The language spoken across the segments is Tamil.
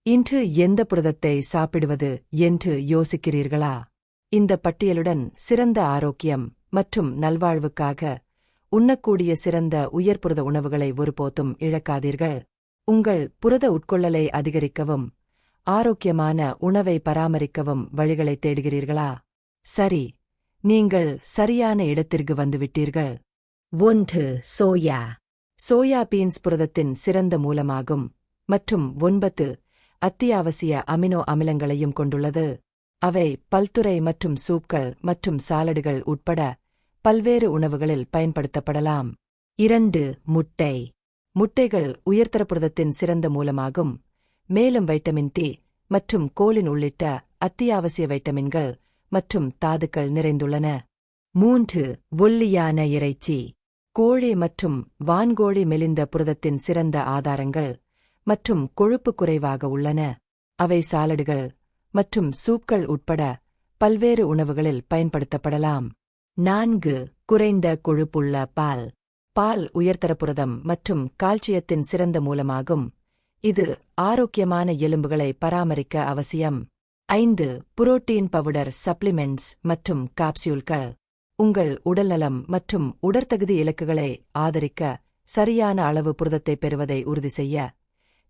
இன்று எந்த புரதத்தை சாப்பிடுவது என்று யோசிக்கிறீர்களா? இந்த பட்டியலுடன் சிறந்த ஆரோக்கியம் மற்றும் நல்வாழ்வுக்காக உண்ணக்கூடிய சிறந்த உயர்புரத உணவுகளை ஒருபோதும் இழக்காதீர்கள். உங்கள் புரத உட்கொள்ளலை அதிகரிக்கவும் ஆரோக்கியமான உணவை பராமரிக்கவும் வழிகளை தேடுகிறீர்களா? சரி, நீங்கள் சரியான இடத்திற்கு வந்துவிட்டீர்கள். 1. சோயா. சோயா பீன்ஸ் புரதத்தின் சிறந்த மூலமாகும் மற்றும் 9 அத்தியாவசிய அமினோ அமிலங்களையும் கொண்டுள்ளது. அவை பல்துறை மற்றும் சூப்கள் மற்றும் சாலடுகள் உட்பட பல்வேறு உணவுகளில் பயன்படுத்தப்படலாம். 2. முட்டை. முட்டைகள் உயர்தர புரதத்தின் சிறந்த மூலமாகும், மேலும் வைட்டமின் டி மற்றும் கோலின் உள்ளிட்ட அத்தியாவசிய வைட்டமின்கள் மற்றும் தாதுக்கள் நிறைந்துள்ளன. 3. ஒல்லியான இறைச்சி. கோழி மற்றும் வான்கோழி மெலிந்த புரதத்தின் சிறந்த ஆதாரங்கள் மற்றும் கொழுப்பு குறைவாக உள்ளன. அவை சாலடுகள் மற்றும் சூப்கள் உட்பட பல்வேறு உணவுகளில் பயன்படுத்தப்படலாம். 4. குறைந்த கொழுப்புள்ள பால். பால் உயர்தர புரதம் மற்றும் கால்சியத்தின் சிறந்த மூலமாகும், இது ஆரோக்கியமான எலும்புகளை பராமரிக்க அவசியம். 5. புரோட்டீன் பவுடர் சப்ளிமெண்ட்ஸ் மற்றும் காப்சியூல்கள். உங்கள் உடல்நலம் மற்றும் உடற்தகுதி இலக்குகளை ஆதரிக்க சரியான அளவு புரதத்தை பெறுவதை உறுதி செய்ய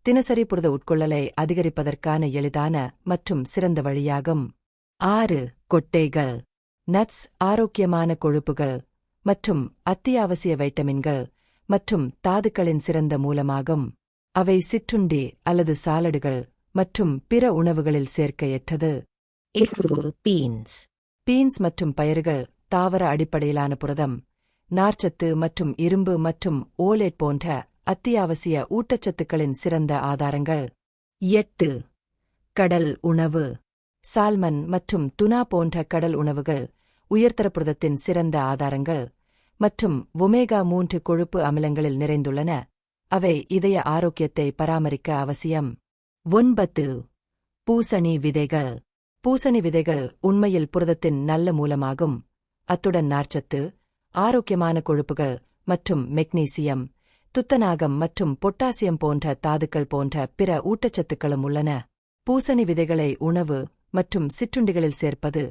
தினசரி புரத உட்கொள்ளலை அதிகரிப்பதற்கான எளிதான மற்றும் சிறந்த வழியாகும். 6. கொட்டைகள். நட்ஸ் ஆரோக்கியமான கொழுப்புகள் மற்றும் அத்தியாவசிய வைட்டமின்கள் மற்றும் தாதுக்களின் சிறந்த மூலமாகும். அவை சிற்றுண்டி அல்லது சாலடுகள் மற்றும் பிற உணவுகளில் சேர்க்க ஏற்றது. பீன்ஸ். பீன்ஸ் மற்றும் பயறுகள் தாவர அடிப்படையிலான புரதம், நார்ச்சத்து மற்றும் இரும்பு மற்றும் ஓலேட் போன்ற அத்தியாவசிய ஊட்டச்சத்துக்களின் சிறந்த ஆதாரங்கள். 8. கடல் உணவு. சால்மன் மற்றும் துனா போன்ற கடல் உணவுகள் உயர்தர புரதத்தின் சிறந்த ஆதாரங்கள் மற்றும் ஒமேகா 3 கொழுப்பு அமிலங்களில் நிறைந்துள்ளன. அவை இதய ஆரோக்கியத்தை பராமரிக்க அவசியம். 9. பூசணி விதைகள். பூசணி விதைகள் உண்மையில் புரதத்தின் நல்ல மூலமாகும், அத்துடன் நார்ச்சத்து, ஆரோக்கியமான கொழுப்புகள் மற்றும் மெக்னீசியம், துத்தநாகம் மற்றும் பொட்டாசியம் போன்ற தாதுக்கள் போன்ற பிற ஊட்டச்சத்துக்களும் உள்ளன. பூசணி விதைகளை உணவு மற்றும் சிற்றுண்டிகளில் சேர்ப்பது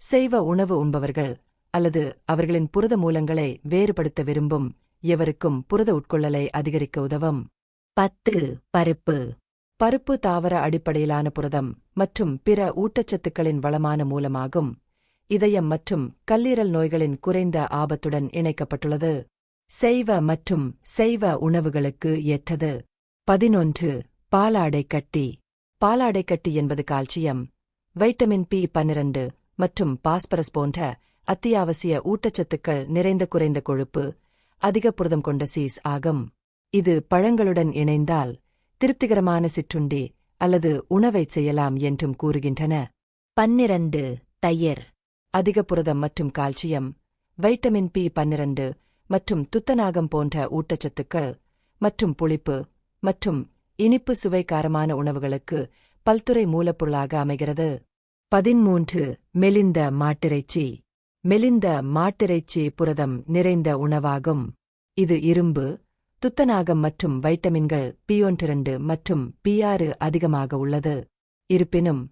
சைவ உணவு உண்பவர்கள் அல்லது அவர்களின் புரத மூலங்களை வேறுபடுத்த விரும்பும் எவருக்கும் புரத உட்கொள்ளலை அதிகரிக்க உதவும். 10. பருப்பு. பருப்பு தாவர அடிப்படையிலான புரதம் மற்றும் பிற ஊட்டச்சத்துக்களின் வளமான மூலமாகும், இதயம் மற்றும் கல்லீரல் நோய்களின் குறைந்த ஆபத்துடன் இணைக்கப்பட்டுள்ளது. சைவ மற்றும் சைவ உணவுகளுக்கு ஏற்றது. 11. பாலாடைக்கட்டி. பாலாடைக்கட்டி என்பது கால்சியம், வைட்டமின் பி12 மற்றும் பாஸ்பரஸ் போன்ற அத்தியாவசிய ஊட்டச்சத்துக்கள் நிறைந்த குறைந்த கொழுப்பு, அதிக புரதம் கொண்ட சீஸ் ஆகும். இது பழங்களுடன் இணைந்தால் திருப்திகரமான சிற்றுண்டி அல்லது உணவைச் செய்யலாம் என்றும் கூறுகின்றன. 12. தயிர். அதிக புரதம் மற்றும் கால்சியம், வைட்டமின் பி12 மற்றும் துத்தநாகம் போன்ற ஊட்டச்சத்துக்கள் மற்றும் புளிப்பு மற்றும் இனிப்பு சுவை காரமான உணவுகளுக்கு பல்துறை மூலப்பொருளாக அமைகிறது. 13. மெலிந்த மாட்டிறைச்சி. மெலிந்த மாட்டிறைச்சி புரதம் நிறைந்த உணவாகும், இது இரும்பு, துத்தநாகம் மற்றும் வைட்டமின்கள் பி12 மற்றும் பி6 அதிகமாக உள்ளது. இருப்பினும்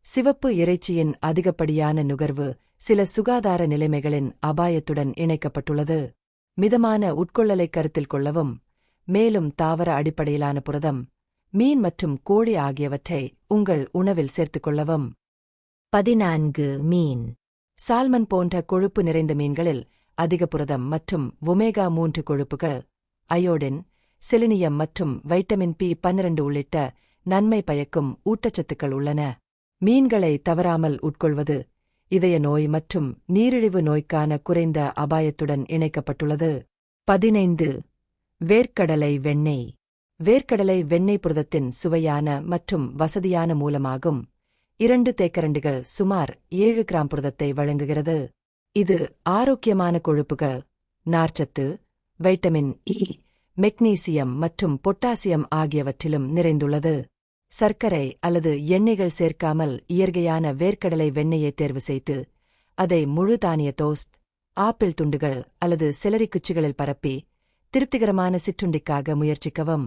சிவப்பு இறைச்சியின் அதிகப்படியான நுகர்வு சில சுகாதார நிலைமைகளின் அபாயத்துடன் இணைக்கப்பட்டுள்ளது. மிதமான உட்கொள்ளலை கருத்தில் கொள்ளவும், மேலும் தாவர அடிப்படையிலான புரதம், மீன் மற்றும் கோழி ஆகியவற்றை உங்கள் உணவில் சேர்த்துக் கொள்ளவும். 14. மீன். சால்மன் போன்ற கொழுப்பு நிறைந்த மீன்களில் அதிக புரதம் மற்றும் ஒமேகா 3 கொழுப்புகள், அயோடின், செலினியம் மற்றும் வைட்டமின் பி12 உள்ளிட்ட நன்மை பயக்கும் ஊட்டச்சத்துக்கள் உள்ளன. மீன்களை தவறாமல் உட்கொள்வது இதய நோய் மற்றும் நீரிழிவு நோய்க்கான குறைந்த அபாயத்துடன் இணைக்கப்பட்டுள்ளது. 15. வேர்க்கடலை வெண்ணெய். வேர்க்கடலை வெண்ணெய் புரதத்தின் சுவையான மற்றும் வசதியான மூலமாகும், 2 தேக்கரண்டிகள் சுமார் 7 கிராம் புரதத்தை வழங்குகிறது. இது ஆரோக்கியமான கொழுப்புகள், நார்ச்சத்து, வைட்டமின் இ, மெக்னீசியம் மற்றும் பொட்டாசியம் ஆகியவற்றிலும் நிறைந்துள்ளது. சர்க்கரை அல்லது எண்ணெய்கள் சேர்க்காமல் இயற்கையான வேர்க்கடலை வெண்ணெயை தேர்வு செய்து அதை முழு தானிய டோஸ்ட், ஆப்பிள் துண்டுகள் அல்லது செலரி குச்சிகளில் பரப்பி திருப்திகரமான சிற்றுண்டிக்காக முயற்சிக்கவும்.